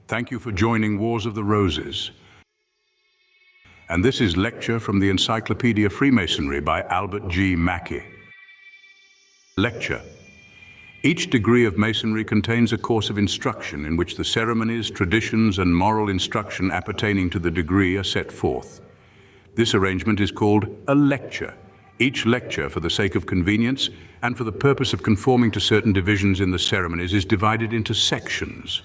Thank you for joining Wars of the Roses. And this is Lecture from the Encyclopedia of Freemasonry by Albert G. Mackey. Lecture. Each degree of Masonry contains a course of instruction in which the ceremonies, traditions, and moral instruction appertaining to the degree are set forth. This arrangement is called a lecture. Each lecture, for the sake of convenience and for the purpose of conforming to certain divisions in the ceremonies, is divided into sections,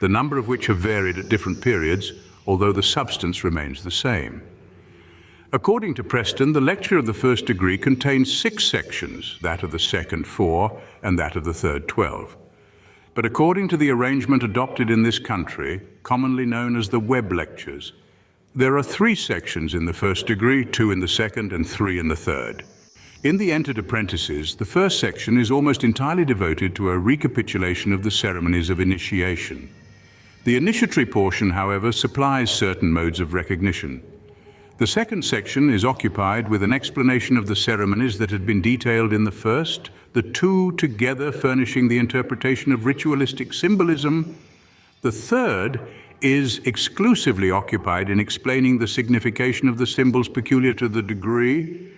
the number of which have varied at different periods, although the substance remains the same. According to Preston, the lecture of the first degree contains 6 sections, that of the second 4, and that of the third 12. But according to the arrangement adopted in this country, commonly known as the Webb lectures, there are 3 sections in the first degree, 2 in the second, and 3 in the third. In the entered apprentices, the first section is almost entirely devoted to a recapitulation of the ceremonies of initiation. The initiatory portion, however, supplies certain modes of recognition. The second section is occupied with an explanation of the ceremonies that had been detailed in the first, the 2 together furnishing the interpretation of ritualistic symbolism. The third is exclusively occupied in explaining the signification of the symbols peculiar to the degree.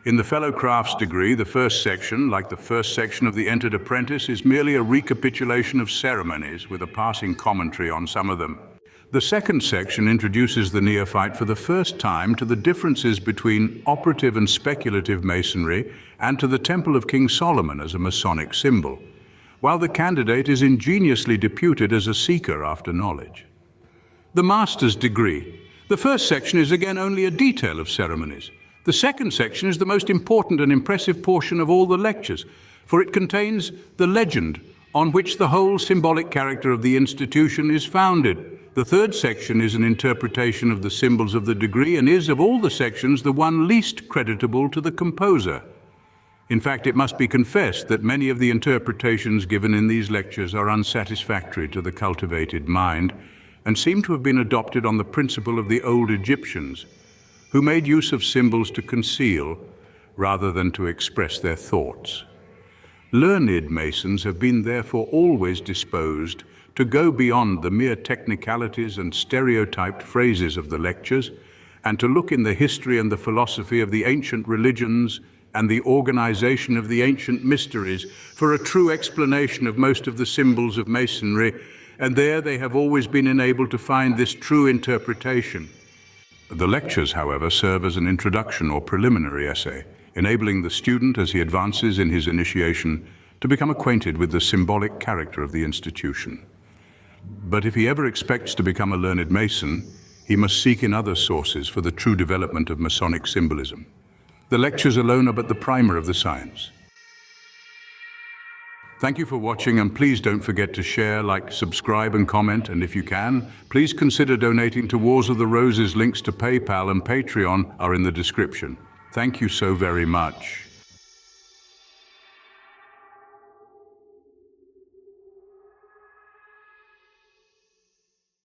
In the Fellow Crafts degree, the first section, like the first section of the Entered Apprentice, is merely a recapitulation of ceremonies with a passing commentary on some of them. The second section introduces the neophyte for the first time to the differences between operative and speculative Masonry and to the Temple of King Solomon as a Masonic symbol, while the candidate is ingeniously deputed as a seeker after knowledge. The Master's degree. The first section is again only a detail of ceremonies. The second section is the most important and impressive portion of all the lectures, for it contains the legend on which the whole symbolic character of the institution is founded. The third section is an interpretation of the symbols of the degree and is, of all the sections, the one least creditable to the composer. In fact, it must be confessed that many of the interpretations given in these lectures are unsatisfactory to the cultivated mind and seem to have been adopted on the principle of the old Egyptians, who made use of symbols to conceal rather than to express their thoughts. Learned Masons have been therefore always disposed to go beyond the mere technicalities and stereotyped phrases of the lectures and to look in the history and the philosophy of the ancient religions and the organization of the ancient mysteries for a true explanation of most of the symbols of Masonry, and there they have always been enabled to find this true interpretation. The lectures, however, serve as an introduction or preliminary essay, enabling the student as he advances in his initiation to become acquainted with the symbolic character of the institution. But if he ever expects to become a learned Mason, he must seek in other sources for the true development of Masonic symbolism. The lectures alone are but the primer of the science. Thank you for watching, and please don't forget to share, like, subscribe, and comment. And if you can, please consider donating to Wars of the Roses. Links to PayPal and Patreon are in the description. Thank you so very much.